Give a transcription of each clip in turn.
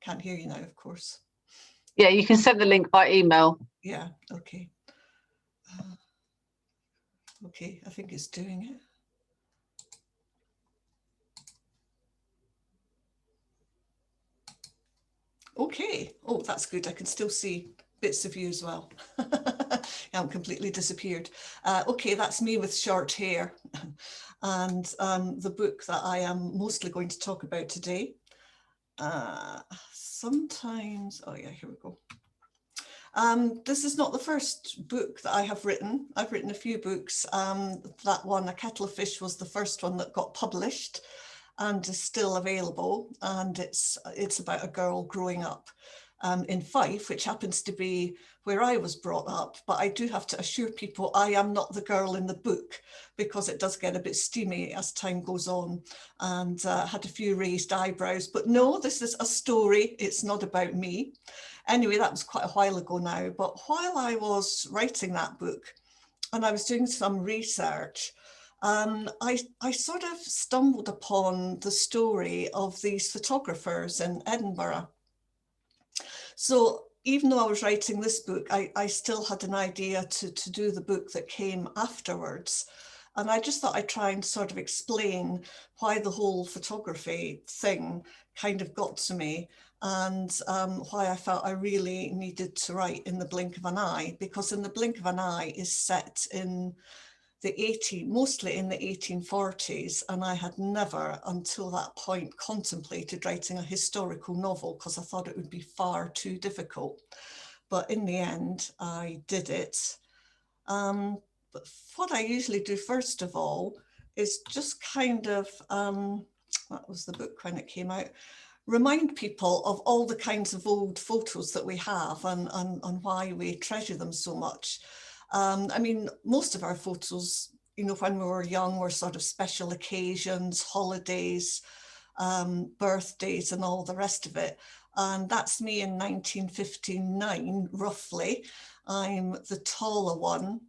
can't hear you now, of course. Yeah, you can send the link by email. Yeah, okay. Okay, I think it's doing it. Okay, oh, that's good. I can still see bits of you as well. I haven't completely disappeared. Okay, that's me with short hair. And the book that I am mostly going to talk about today. Sometimes, oh yeah, here we go. This is not the first book that I have written. I've written a few books. That one, A Kettle of Fish, was the first one that got published and is still available. And it's about a girl growing up in Fife, which happens to be where I was brought up. But I do have to assure people I am not the girl in the book, because it does get a bit steamy as time goes on, and had a few raised eyebrows. But no, this is a story. It's not about me. Anyway, that was quite a while ago now. But while I was writing that book and I was doing some research, I sort of stumbled upon the story of these photographers in Edinburgh. So even though I was writing this book, I still had an idea to do the book that came afterwards. And I just thought I'd try and sort of explain why the whole photography thing kind of got to me, and why I felt I really needed to write In the Blink of an Eye, because In the Blink of an Eye is set in mostly in the 1840s, and I had never until that point contemplated writing a historical novel because I thought it would be far too difficult. But in the end, I did it. But what I usually do first of all is just kind of, that was the book when it came out, remind people of all the kinds of old photos that we have and why we treasure them so much. I mean, most of our photos, you know, when we were young, were sort of special occasions, holidays, birthdays, and all the rest of it. And that's me in 1959, roughly. I'm the taller one,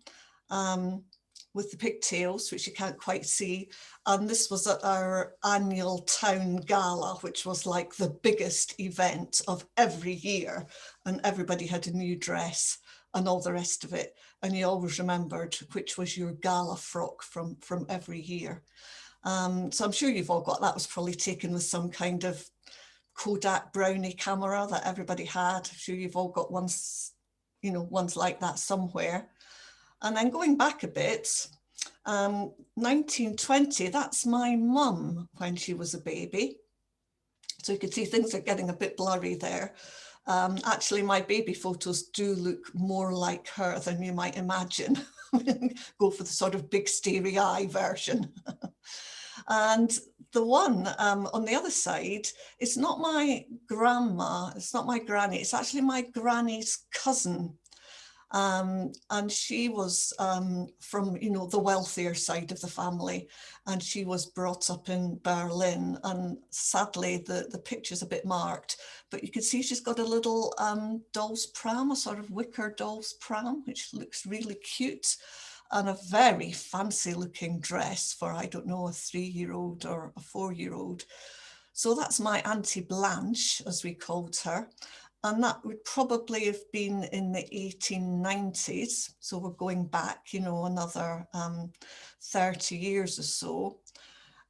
with the pigtails, which you can't quite see. And this was at our annual town gala, which was like the biggest event of every year. And everybody had a new dress and all the rest of it. And you always remembered which was your gala frock from every year. So I'm sure you've all got, that was probably taken with some kind of Kodak Brownie camera that everybody had. I'm sure you've all got ones, you know, ones like that somewhere. And then going back a bit, 1920, that's my mum when she was a baby. So you can see things are getting a bit blurry there. Actually, my baby photos do look more like her than you might imagine. Go for the sort of big starry eye version. And the one on the other side, it's not my grandma, it's not my granny, it's actually my granny's cousin. And she was from, you know, the wealthier side of the family, and she was brought up in Berlin. And sadly, the picture's a bit marked, but you can see she's got a little doll's pram, a sort of wicker doll's pram, which looks really cute, and a very fancy looking dress for, I don't know, a 3-year-old or a 4-year-old. So that's my Auntie Blanche, as we called her. And that would probably have been in the 1890s. So we're going back, you know, another 30 years or so.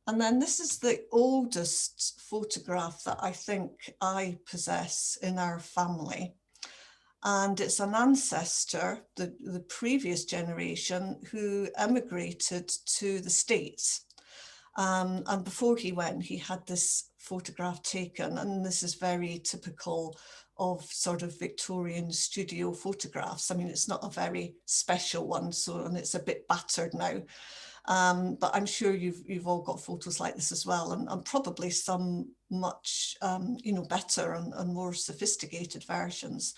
And then this is the oldest photograph that I think I possess in our family. And it's an ancestor, the previous generation, who emigrated to the States. And before he went, he had this photograph taken, and this is very typical of sort of Victorian studio photographs. I mean, it's not a very special one, so, and it's a bit battered now. But I'm sure you've all got photos like this as well, and probably some much, you know, better and more sophisticated versions.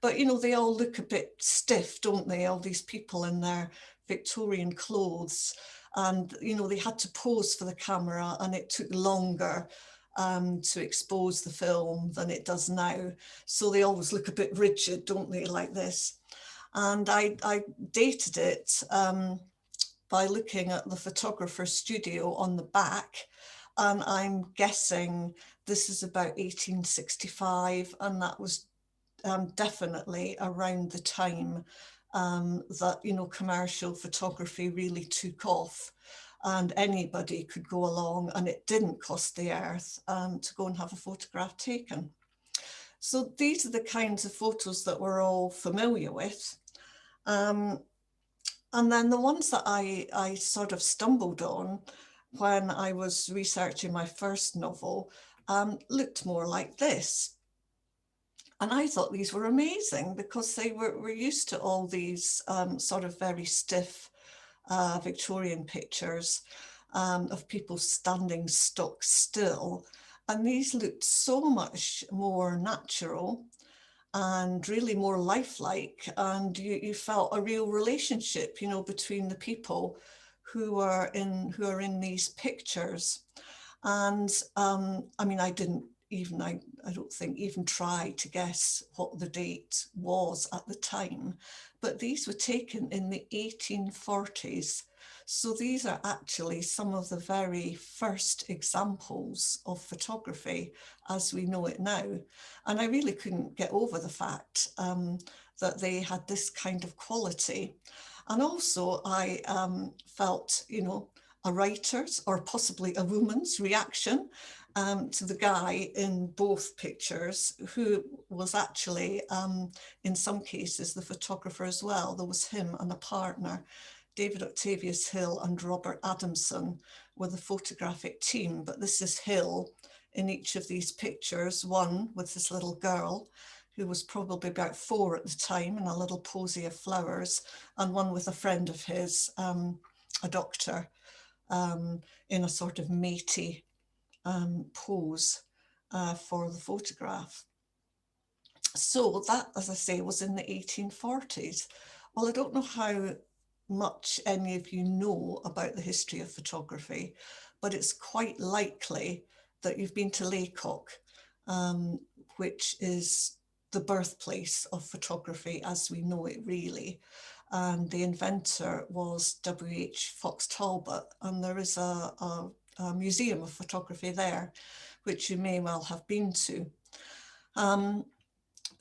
But, you know, they all look a bit stiff, don't they? All these people in their Victorian clothes. And, you know, they had to pose for the camera, and it took longer to expose the film than it does now. So they always look a bit rigid, don't they, like this? And I dated it by looking at the photographer's studio on the back. And I'm guessing This is about 1865, and that was definitely around the time that, you know, commercial photography really took off, and anybody could go along, and it didn't cost the earth to go and have a photograph taken. So these are the kinds of photos that we're all familiar with. And then the ones that I sort of stumbled on when I was researching my first novel looked more like this. And I thought these were amazing because they were used to all these sort of very stiff Victorian pictures of people standing stock still. And these looked so much more natural and really more lifelike. And you felt a real relationship, you know, between the people who are in these pictures. And I mean, I don't think even try to guess what the date was at the time, but these were taken in the 1840s. So these are actually some of the very first examples of photography as we know it now. And I really couldn't get over the fact that they had this kind of quality. And also I felt, you know, a writer's or possibly a woman's reaction to the guy in both pictures, who was actually, in some cases, the photographer as well. There was him and a partner. David Octavius Hill and Robert Adamson were the photographic team, but this is Hill in each of these pictures, one with this little girl who was probably about 4 at the time in a little posy of flowers, and one with a friend of his, a doctor, in a sort of matey pose for the photograph. So that, as I say, was in the 1840s. Well, I don't know how much any of you know about the history of photography, but it's quite likely that you've been to Laycock, which is the birthplace of photography as we know it really. And the inventor was W.H. Fox Talbot, and there is a museum of photography there, which you may well have been to.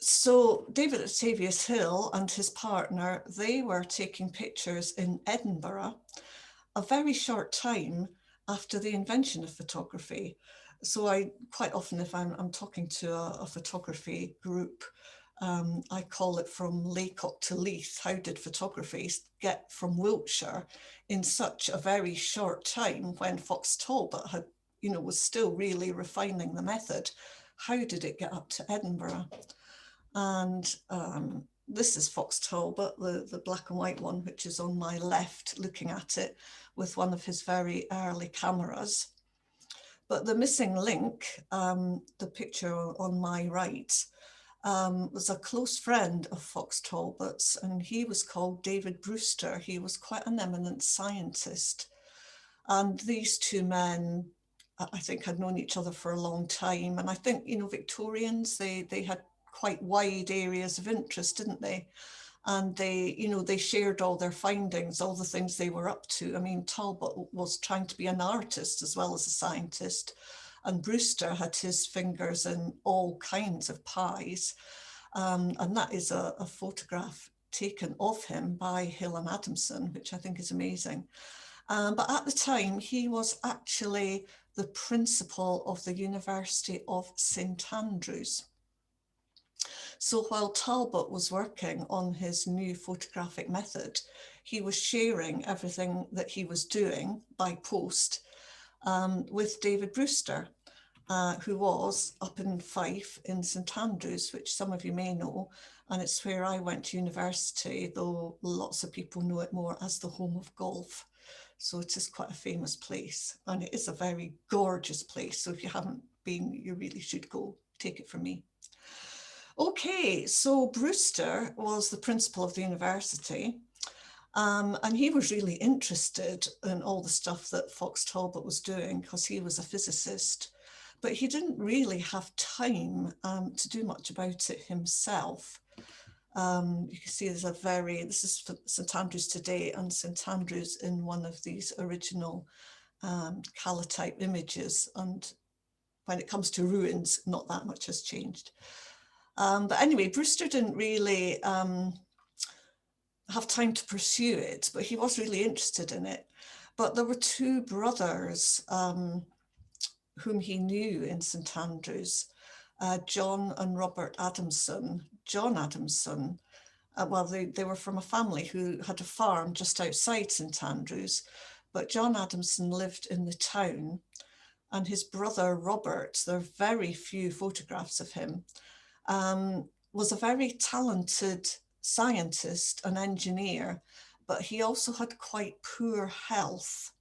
So David Octavius Hill and his partner, they were taking pictures in Edinburgh a very short time after the invention of photography. So I quite often, if I'm talking to a photography group, I call it from Laycock to Leith. How did photography get from Wiltshire in such a very short time when Fox Talbot had, you know, was still really refining the method? How did it get up to Edinburgh? And this is Fox Talbot, the black and white one, which is on my left, looking at it with one of his very early cameras. But the missing link, the picture on my right, was a close friend of Fox Talbot's, and he was called David Brewster. He was quite an eminent scientist. And these two men, I think, had known each other for a long time. And I think, you know, Victorians, they had quite wide areas of interest, didn't they? And they, you know, they shared all their findings, all the things they were up to. I mean, Talbot was trying to be an artist as well as a scientist, and Brewster had his fingers in all kinds of pies. And that is a photograph taken of him by Hill and Adamson, which I think is amazing. But at the time, he was actually the principal of the University of St Andrews. So while Talbot was working on his new photographic method, he was sharing everything that he was doing by post with David Brewster, who was up in Fife in St Andrews, which some of you may know, and it's where I went to university, though lots of people know it more as the home of golf. So it is quite a famous place, and it is a very gorgeous place. So if you haven't been, you really should go. Take it from me. Okay, so Brewster was the principal of the university, and he was really interested in all the stuff that Fox Talbot was doing because he was a physicist, but he didn't really have time to do much about it himself. You can see this is St Andrews today, and St Andrews in one of these original calotype images. And when it comes to ruins, not that much has changed. But anyway, Brewster didn't really have time to pursue it, but he was really interested in it. But there were two brothers whom he knew in St Andrews, John and Robert Adamson. John Adamson, well, they were from a family who had a farm just outside St Andrews, but John Adamson lived in the town, and his brother Robert, there are very few photographs of him, was a very talented scientist and engineer, but he also had quite poor health.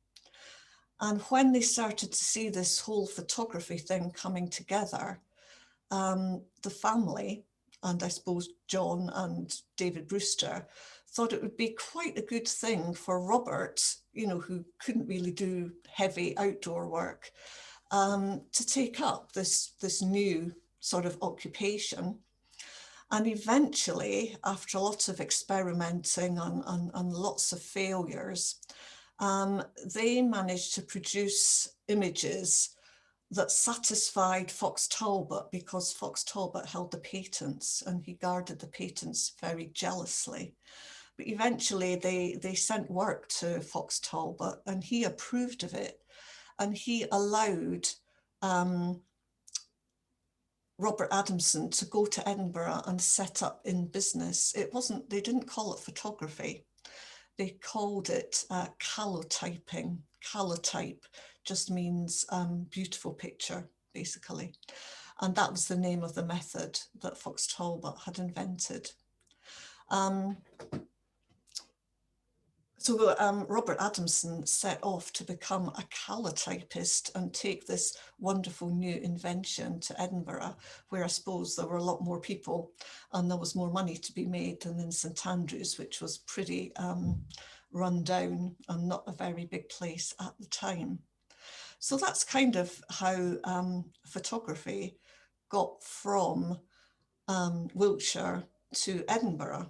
And when they started to see this whole photography thing coming together, the family, and I suppose John and David Brewster, thought it would be quite a good thing for Robert, you know, who couldn't really do heavy outdoor work, to take up this new sort of occupation. And eventually, after a lot of experimenting and lots of failures, they managed to produce images that satisfied Fox Talbot, because Fox Talbot held the patents and he guarded the patents very jealously. But eventually they sent work to Fox Talbot and he approved of it, and he allowed Robert Adamson to go to Edinburgh and set up in business. It wasn't, they didn't call it photography. They called it calotyping. Calotype just means beautiful picture, basically. And that was the name of the method that Fox Talbot had invented. So Robert Adamson set off to become a calotypist and take this wonderful new invention to Edinburgh, where I suppose there were a lot more people and there was more money to be made than in St Andrews, which was pretty run down and not a very big place at the time. So that's kind of how photography got from Wiltshire to Edinburgh.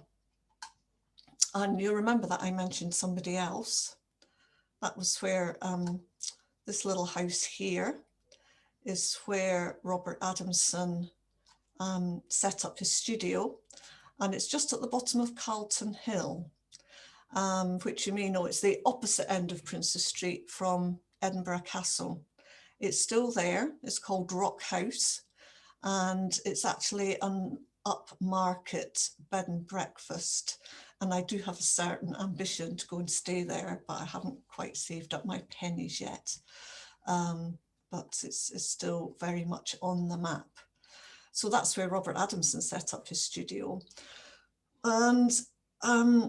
And you'll remember that I mentioned somebody else. That was where this little house here is where Robert Adamson set up his studio. And it's just at the bottom of Carlton Hill, which you may know, it's the opposite end of Princes Street from Edinburgh Castle. It's still there. It's called Rock House. And it's actually an upmarket bed and breakfast. And I do have a certain ambition to go and stay there, but I haven't quite saved up my pennies yet. But it's still very much on the map. So that's where Robert Adamson set up his studio. And I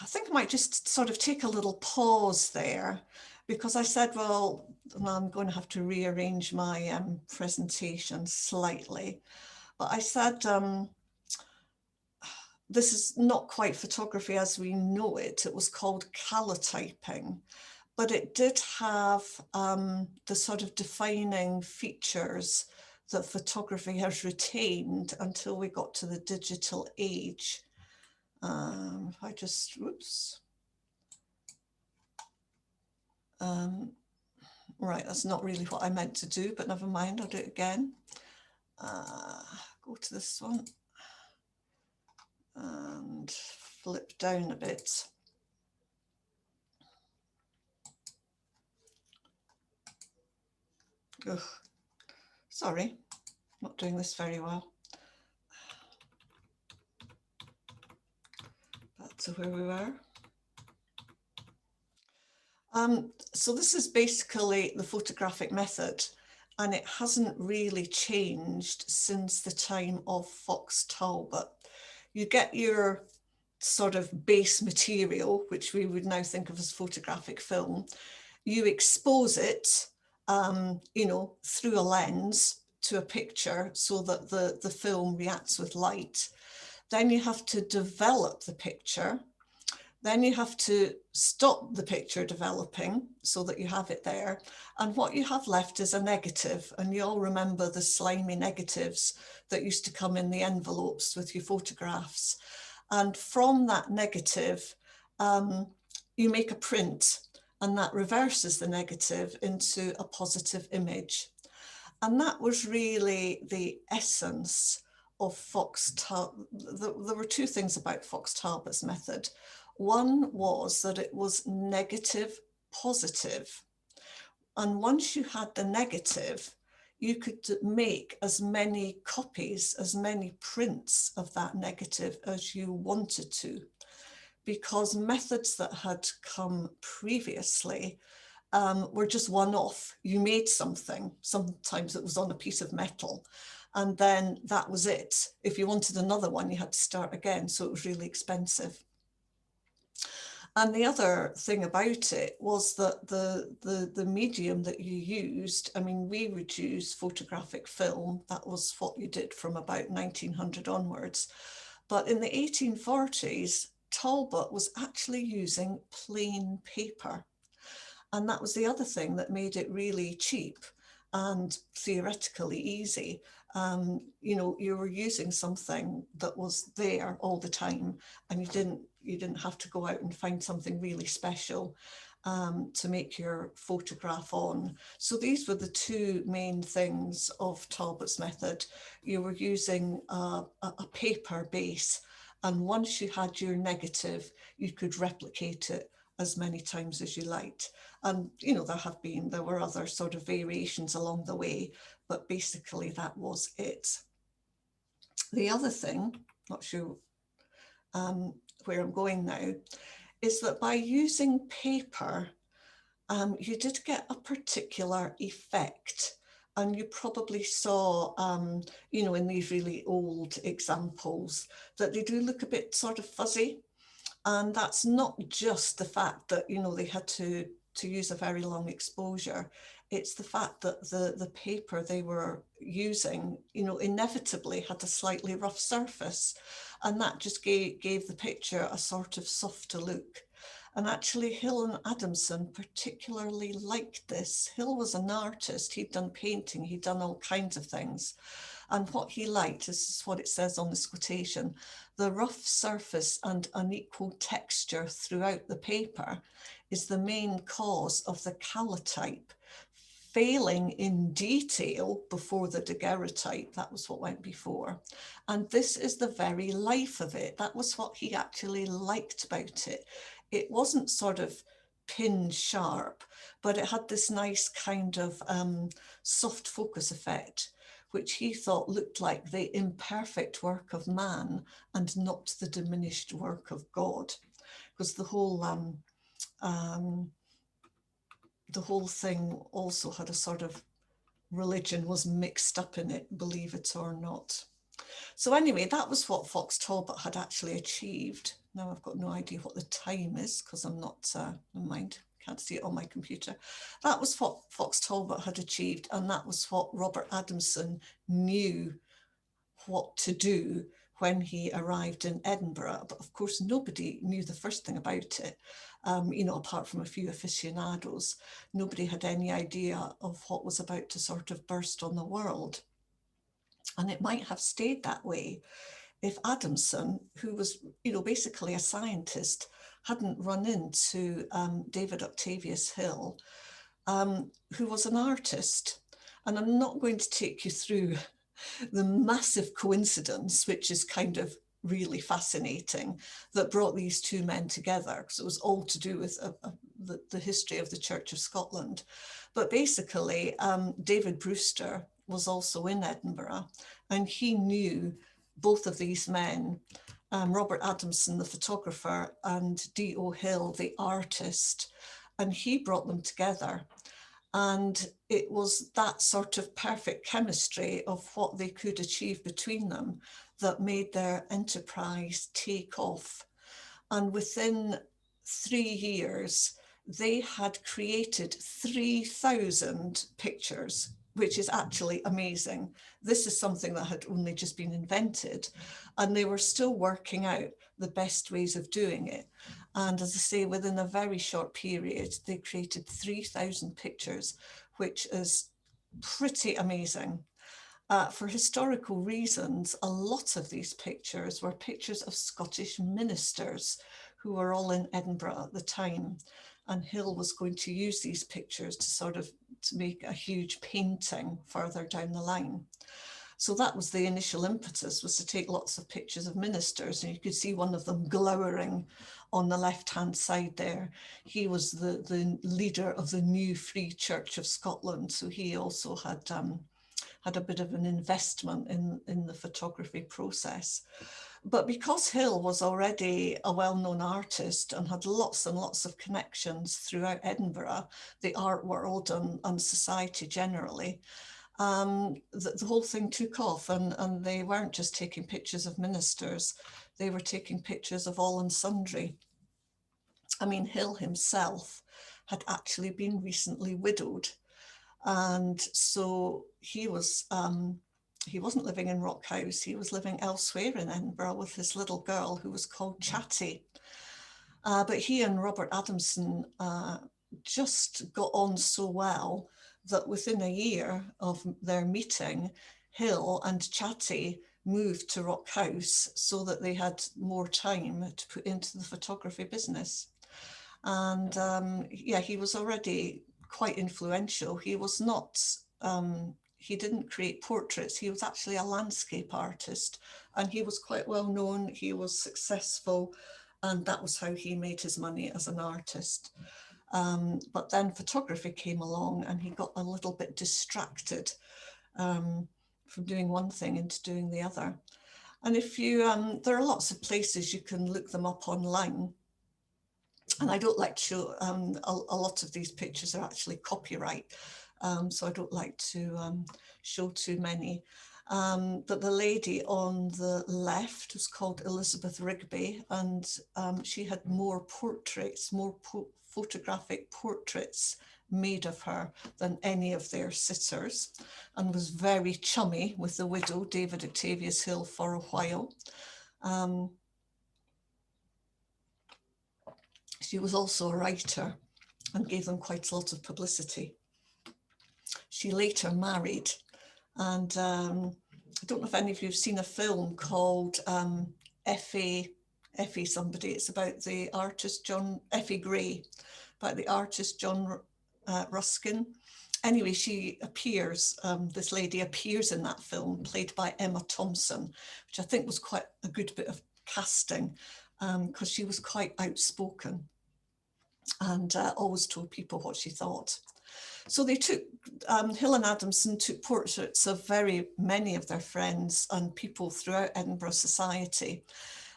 think I might just sort of take a little pause there, because I said, well, I'm going to have to rearrange my presentation slightly. But I said, this is not quite photography as we know it. It was called calotyping, but it did have the sort of defining features that photography has retained until we got to the digital age. I just, whoops. Right, that's not really what I meant to do, but never mind, I'll do it again. Go to this one and flip down a bit. Ugh. Sorry, not doing this very well. Back to where we were. So this is basically the photographic method, and it hasn't really changed since the time of Fox Talbot. You get your sort of base material, which we would now think of as photographic film. You expose it, you know, through a lens to a picture so that the film reacts with light. Then you have to develop the picture. Then you have to stop the picture developing so that you have it there. And what you have left is a negative. And you all remember the slimy negatives that used to come in the envelopes with your photographs. And from that negative, you make a print, and that reverses the negative into a positive image. And that was really the essence of Fox Talbot. There were two things about Fox Talbot's method. One was that it was negative, positive. And once you had the negative, you could make as many copies, as many prints of that negative as you wanted to, because methods that had come previously were just one-off. You made something, sometimes it was on a piece of metal, and then that was it. If you wanted another one, you had to start again, so it was really expensive. And the other thing about it was that the medium that you used, I mean, we would use photographic film. That was what you did from about 1900 onwards. But in the 1840s, Talbot was actually using plain paper. And that was the other thing that made it really cheap and theoretically easy. You know, you were using something that was there all the time, and you didn't have to go out and find something really special to make your photograph on. So these were the two main things of Talbot's method. You were using a paper base, and once you had your negative, you could replicate it as many times as you liked. And, you know, there were other sort of variations along the way, but basically that was it. The other thing, not sure where I'm going now, is that by using paper, you did get a particular effect. And you probably saw, you know, in these really old examples, that they do look a bit sort of fuzzy. And that's not just the fact that, you know, they had to use a very long exposure. It's the fact that the paper they were using, you know, inevitably had a slightly rough surface. And that just gave the picture a sort of softer look. And actually, Hill and Adamson particularly liked this. Hill was an artist. He'd done painting. He'd done all kinds of things. And what he liked, this is what it says on this quotation, the rough surface and unequal texture throughout the paper is the main cause of the calotype failing in detail before the daguerreotype. That was what went before. And this is the very life of it. That was what he actually liked about it. It wasn't sort of pin sharp, but it had this nice kind of soft focus effect, which he thought looked like the imperfect work of man and not the diminished work of God. Because the whole thing also had a sort of religion was mixed up in it, believe it or not. So anyway, that was what Fox Talbot had actually achieved. Now I've got no idea what the time is because I'm not, never mind, can't see it on my computer. That was what Fox Talbot had achieved, and that was what Robert Adamson knew what to do when he arrived in Edinburgh. But of course, nobody knew the first thing about it, you know, apart from a few aficionados. Nobody had any idea of what was about to sort of burst on the world. And it might have stayed that way if Adamson, who was, you know, basically a scientist, hadn't run into David Octavius Hill, who was an artist. And I'm not going to take you through the massive coincidence, which is kind of really fascinating, that brought these two men together, because it was all to do with the history of the Church of Scotland. But basically, David Brewster was also in Edinburgh, and he knew both of these men, Robert Adamson, the photographer, and D.O. Hill, the artist, and he brought them together. And it was that sort of perfect chemistry of what they could achieve between them that made their enterprise take off. And within 3 years, they had created 3,000 pictures, which is actually amazing. This is something that had only just been invented, and they were still working out the best ways of doing it. And as I say, within a very short period, they created 3,000 pictures, which is pretty amazing. For historical reasons, a lot of these pictures were pictures of Scottish ministers who were all in Edinburgh at the time. and Hill was going to use these pictures to sort of to make a huge painting further down the line. So that was the initial impetus, was to take lots of pictures of ministers, and you could see one of them glowering on the left-hand side there. He was the leader of the New Free Church of Scotland, so he also had a bit of an investment in the photography process. But because Hill was already a well-known artist and had lots and lots of connections throughout Edinburgh, the art world and society generally, the whole thing took off, and they weren't just taking pictures of ministers, they were taking pictures of all and sundry. I mean, Hill himself had actually been recently widowed, and so he wasn't living in Rock House, he was living elsewhere in Edinburgh with his little girl who was called Chatty. But he and Robert Adamson just got on so well that within a year of their meeting, Hill and Chatty moved to Rock House so that they had more time to put into the photography business. And yeah, he was already quite influential. He was not, he didn't create portraits, he was actually a landscape artist, and he was quite well known, he was successful, and that was how he made his money as an artist. But then photography came along and he got a little bit distracted from doing one thing into doing the other. And if you, there are lots of places you can look them up online. And I don't like to show, a lot of these pictures are actually copyright. So I don't like to show too many. But the lady on the left was called Elizabeth Rigby, and she had more portraits, more photographic portraits made of her than any of their sitters, and was very chummy with the widow, David Octavius Hill, for a while. She was also a writer and gave them quite a lot of publicity. She later married, and I don't know if any of you have seen a film called Effie somebody. It's about the artist Effie Gray, about the artist John Ruskin. Anyway, she appears, this lady appears in that film, played by Emma Thompson, which I think was quite a good bit of casting, because she was quite outspoken and always told people what she thought. So they took, Hill and Adamson took portraits of very many of their friends and people throughout Edinburgh society.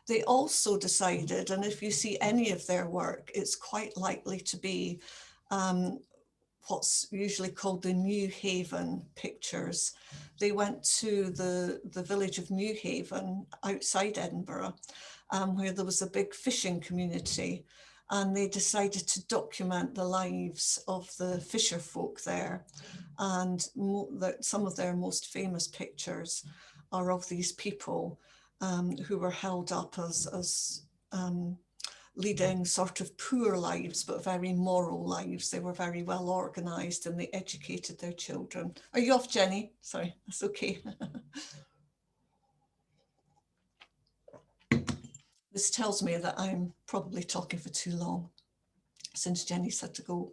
They also decided, and if you see any of their work, it's quite likely to be what's usually called the New Haven pictures. They went to the village of New Haven outside Edinburgh, where there was a big fishing community, and they decided to document the lives of the fisher folk there. And some of their most famous pictures are of these people who were held up as leading sort of poor lives, but very moral lives. They were very well organized and they educated their children. Are you off, Jenny? Sorry, that's okay. This tells me that I'm probably talking for too long since Jenny's had to go.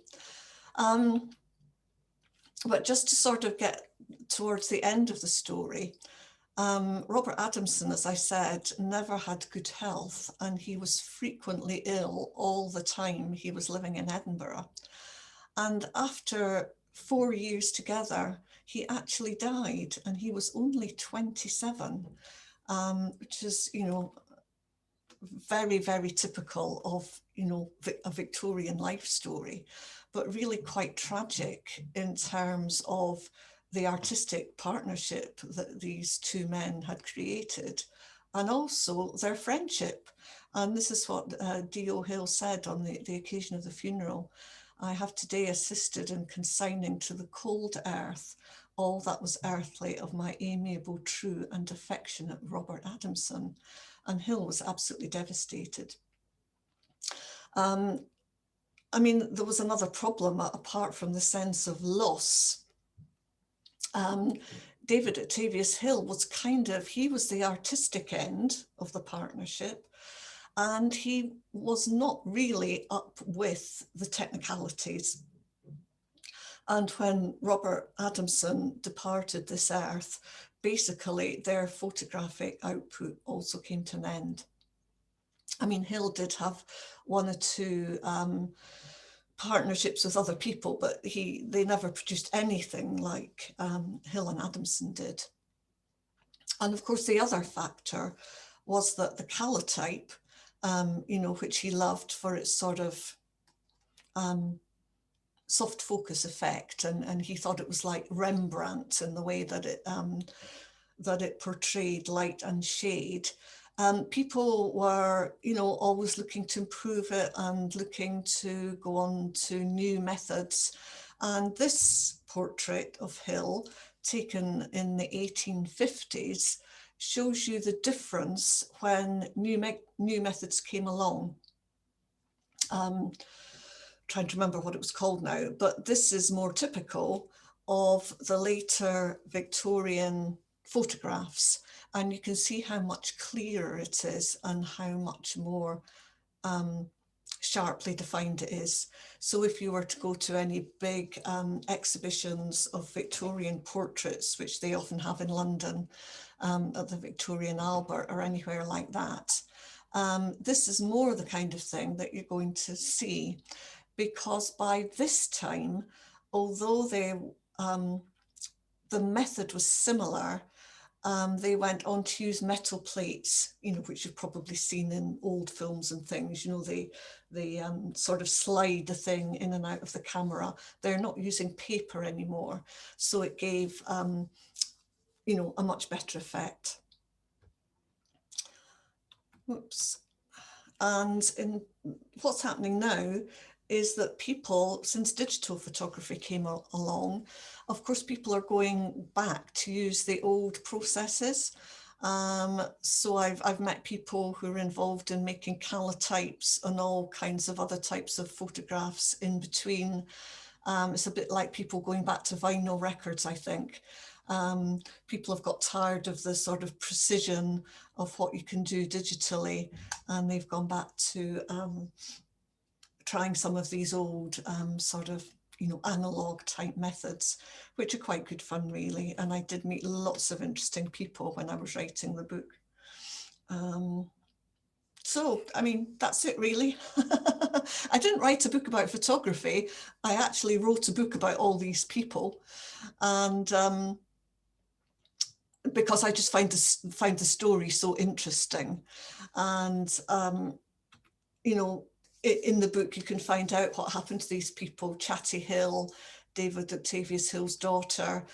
But just to sort of get towards the end of the story, Robert Adamson, as I said, never had good health, and he was frequently ill all the time he was living in Edinburgh. And after 4 years together, he actually died, and he was only 27, which is, you know, very, very typical of, you know, a Victorian life story, but really quite tragic in terms of the artistic partnership that these two men had created, and also their friendship. And this is what D.O. Hill said on the occasion of the funeral: "I have today assisted in consigning to the cold earth all that was earthly of my amiable, true and affectionate Robert Adamson." And Hill was absolutely devastated. I mean, there was another problem apart from the sense of loss. David Octavius Hill was he was the artistic end of the partnership, and he was not really up with the technicalities. And when Robert Adamson departed this earth, basically their photographic output also came to an end. I mean, Hill did have one or two partnerships with other people, but they never produced anything like Hill and Adamson did. And of course, the other factor was that the calotype, you know, which he loved for its sort of soft focus effect, and he thought it was like Rembrandt in the way that it portrayed light and shade. People were, you know, always looking to improve it and looking to go on to new methods. And this portrait of Hill, taken in the 1850s, shows you the difference when new methods came along. Trying to remember what it was called now, but this is more typical of the later Victorian photographs, and you can see how much clearer it is and how much more sharply defined it is. So if you were to go to any big exhibitions of Victorian portraits, which they often have in London at the Victorian Albert or anywhere like that, this is more the kind of thing that you're going to see, because by this time, although the method was similar, they went on to use metal plates, you know, which you've probably seen in old films and things. You know, they sort of slide the thing in and out of the camera. They're not using paper anymore, so it gave, you know, a much better effect. Oops. And in what's happening now is that people, since digital photography came along, of course, people are going back to use the old processes. So I've met people who are involved in making calotypes and all kinds of other types of photographs in between. It's a bit like people going back to vinyl records, I think. People have got tired of the sort of precision of what you can do digitally, and they've gone back to trying some of these old sort of, you know, analog type methods, which are quite good fun, really. And I did meet lots of interesting people when I was writing the book. So, I mean, that's it, really. I didn't write a book about photography. I actually wrote a book about all these people. And because I just find the story so interesting. And, you know, in the book, you can find out what happened to these people: Chatty Hill, David Octavius Hill's daughter,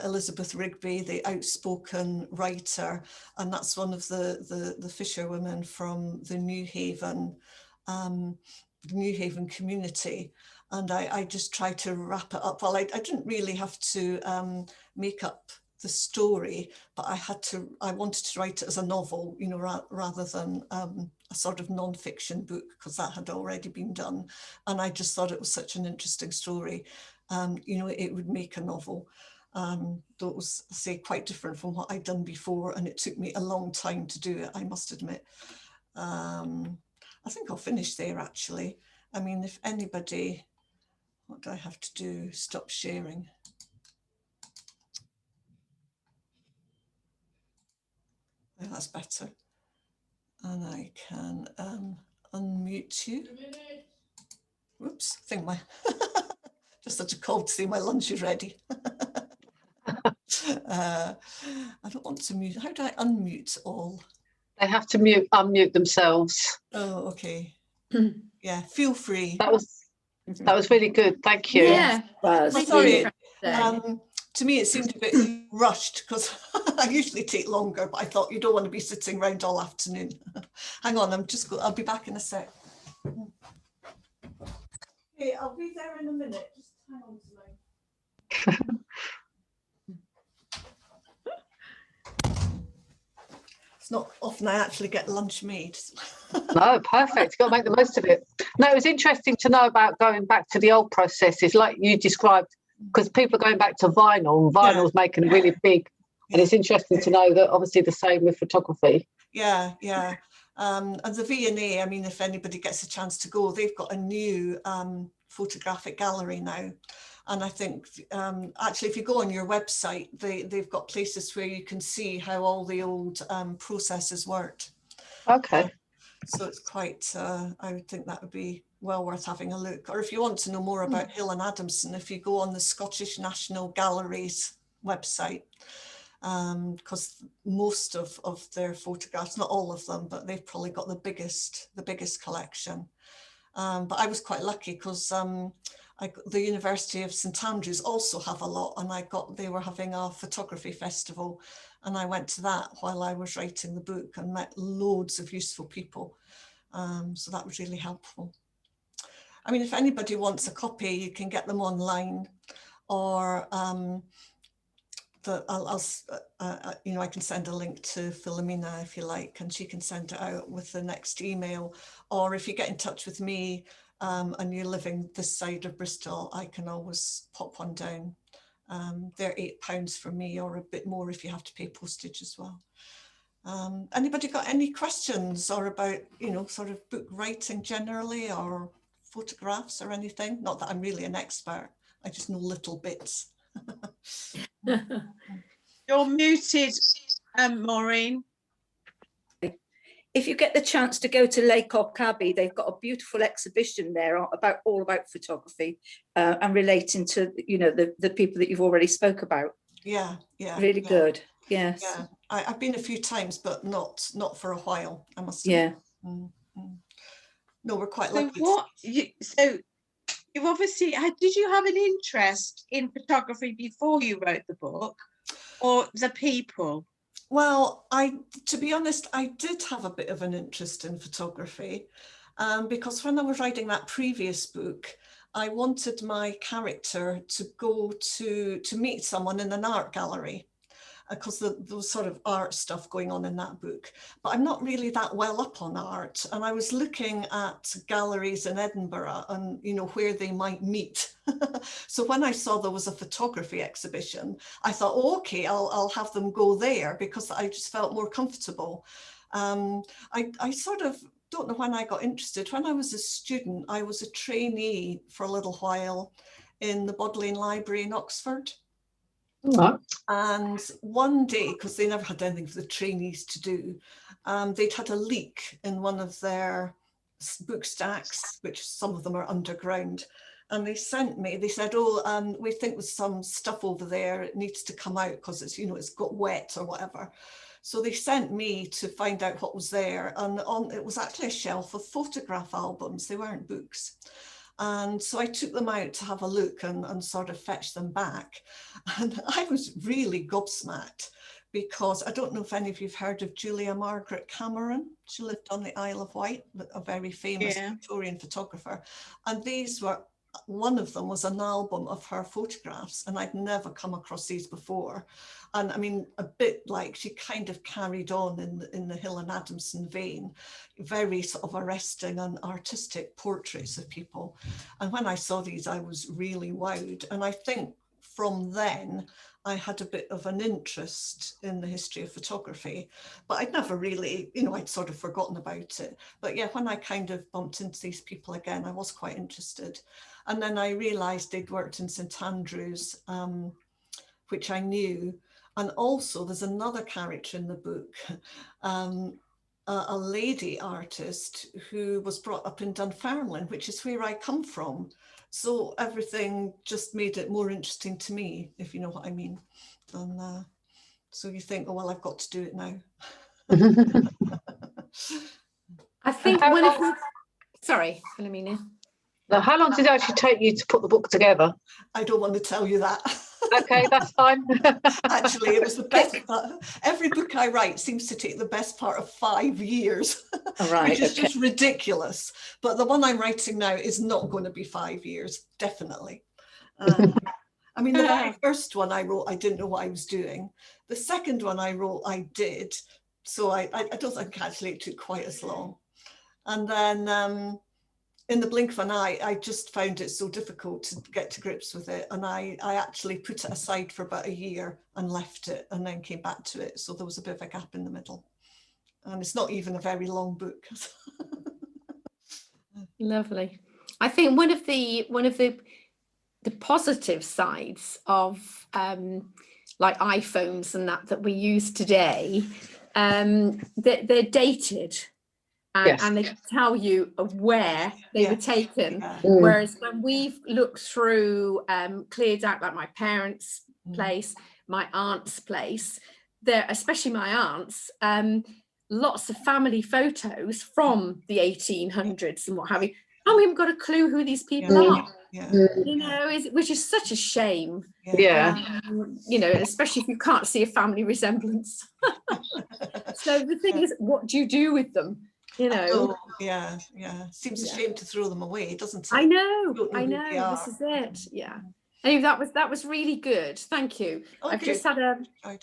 Elizabeth Rigby, the outspoken writer, and that's one of the fisherwomen from the New Haven community. And I just tried to wrap it up. Well, I didn't really have to make up the story, but I wanted to write it as a novel, you know, rather than a sort of non-fiction book, because that had already been done. And I just thought it was such an interesting story. You know, it would make a novel. Though it was, say, quite different from what I'd done before, and it took me a long time to do it, I must admit. I think I'll finish there, actually. I mean, if anybody, what do I have to do? Stop sharing. Oh, that's better. And I can unmute you. Whoops, I think my just had to call to say my lunch is ready. I don't want to mute. How do I unmute all? They have to unmute themselves. Oh, okay. Yeah, feel free. That was really good. Thank you. Yeah. Sorry. To me, it seemed a bit rushed, because I usually take longer, but I thought you don't want to be sitting around all afternoon. Hang on, I'll be back in a sec. Okay, I'll be there in a minute. Just hang on to me. It's not often I actually get lunch made. No, perfect. You've got to make the most of it. No, it was interesting to know about going back to the old processes, like you described, because people are going back to vinyl, and vinyl's making really big. And it's interesting to know that obviously the same with photography. Yeah, yeah. And the V&A, I mean, if anybody gets a chance to go, they've got a new photographic gallery now. And I think actually, if you go on your website, they've got places where you can see how all the old processes worked. Okay. So it's quite, I would think that would be well worth having a look. Or if you want to know more about Hill and Adamson, if you go on the Scottish National Gallery's website, because most of their photographs, not all of them, but they've probably got the biggest collection. But I was quite lucky because the University of St Andrews also have a lot, and they were having a photography festival, and I went to that while I was writing the book and met loads of useful people. So that was really helpful. I mean, if anybody wants a copy, you can get them online, or I can send a link to Philomena if you like, and she can send it out with the next email. Or if you get in touch with me and you're living this side of Bristol, I can always pop one down. They're £8 for me, or a bit more if you have to pay postage as well. Anybody got any questions or about, sort of book writing generally, or photographs or anything? Not that I'm really an expert, I just know little bits. You're muted, Maureen. If you get the chance to go to Laycock Abbey, they've got a beautiful exhibition there all about photography and relating to the people that you've already spoke about. Yeah. Really good. Yes. Yeah, I've been a few times, but not for a while, I must say. Yeah. No, we're quite So lucky. So you obviously did you have an interest in photography before you wrote the book, or the people? Well, to be honest, I did have a bit of an interest in photography, because when I was writing that previous book, I wanted my character to go to meet someone in an art gallery, because there was sort of art stuff going on in that book. But I'm not really that well up on art. And I was looking at galleries in Edinburgh and, where they might meet. So when I saw there was a photography exhibition, I thought, oh, okay, I'll have them go there, because I just felt more comfortable. I sort of don't know when I got interested. When I was a student, I was a trainee for a little while in the Bodleian Library in Oxford. And one day, because they never had anything for the trainees to do, they'd had a leak in one of their book stacks, which some of them are underground. And they said, oh, we think there's some stuff over there, it needs to come out because it's, it's got wet or whatever. So they sent me to find out what was there. And it was actually a shelf of photograph albums, they weren't books. And so I took them out to have a look and sort of fetch them back. And I was really gobsmacked, because I don't know if any of you've heard of Julia Margaret Cameron. She lived on the Isle of Wight, a very famous Victorian photographer. And one of them was an album of her photographs, and I'd never come across these before. And I mean, a bit like she kind of carried on in the Hill and Adamson vein, very sort of arresting and artistic portraits of people. And when I saw these, I was really wowed. And I think from then, I had a bit of an interest in the history of photography, but I'd never really, I'd sort of forgotten about it. But yeah, when I kind of bumped into these people again, I was quite interested. And then I realized they'd worked in St Andrews, which I knew. And also there's another character in the book, a lady artist who was brought up in Dunfermline, which is where I come from. So everything just made it more interesting to me, if you know what I mean. And so you think, oh, well, I've got to do it now. I think sorry, Philomena. Now, how long did it actually take you to put the book together? I don't want to tell you that. Okay, that's fine. Actually, it was the best part. Every book I write seems to take the best part of 5 years, which is just ridiculous. But the one I'm writing now is not going to be 5 years, definitely. I mean, the very first one I wrote, I didn't know what I was doing. The second one I wrote, I did. So I don't think actually it took quite as long. And then in the blink of an eye, I just found it so difficult to get to grips with it. And I actually put it aside for about a year and left it, and then came back to it. So there was a bit of a gap in the middle. And it's not even a very long book. Lovely. I think one of the positive sides of like iPhones and that we use today, they're dated. Yes. And they tell you of where they were taken. Yeah. Whereas when we've looked through, cleared out like my parents' place, my aunt's place, there, especially my aunt's, lots of family photos from the 1800s and what have you. And we haven't got a clue who these people are. Yeah. You know, which is such a shame. Yeah. You know, especially if you can't see a family resemblance. So the thing is, what do you do with them? You know. Oh, yeah. Seems a shame to throw them away, doesn't it? I know. Don't know who they are. This is it. Yeah. Anyway, that was really good. Thank you. Oh, I've good. just had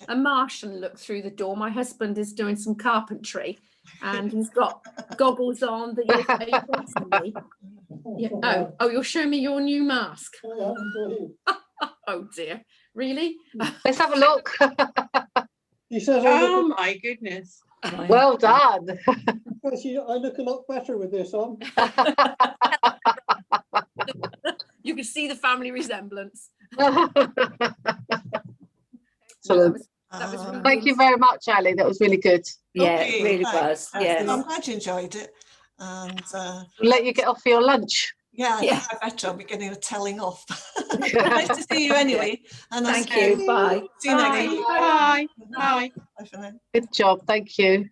a Martian look through the door. My husband is doing some carpentry, and he's got goggles on. That you're facing me. Yeah. Oh, you'll show me your new mask. Oh dear. Really? Let's have a look. He says, Oh my goodness. Well done. I look a lot better with this on. You can see the family resemblance. Excellent. That was really Thank you good. very much, Ali. That was really good. Yeah, Okay, it really thanks. was. Yeah. I'm glad you enjoyed it. And We'll let you get off for your lunch. yeah, Yeah. I better. I'm beginning a telling off. Nice to see you anyway. And Thank you. Bye. See you next Bye. week. Bye. Bye. Bye for now. Good job. Thank you.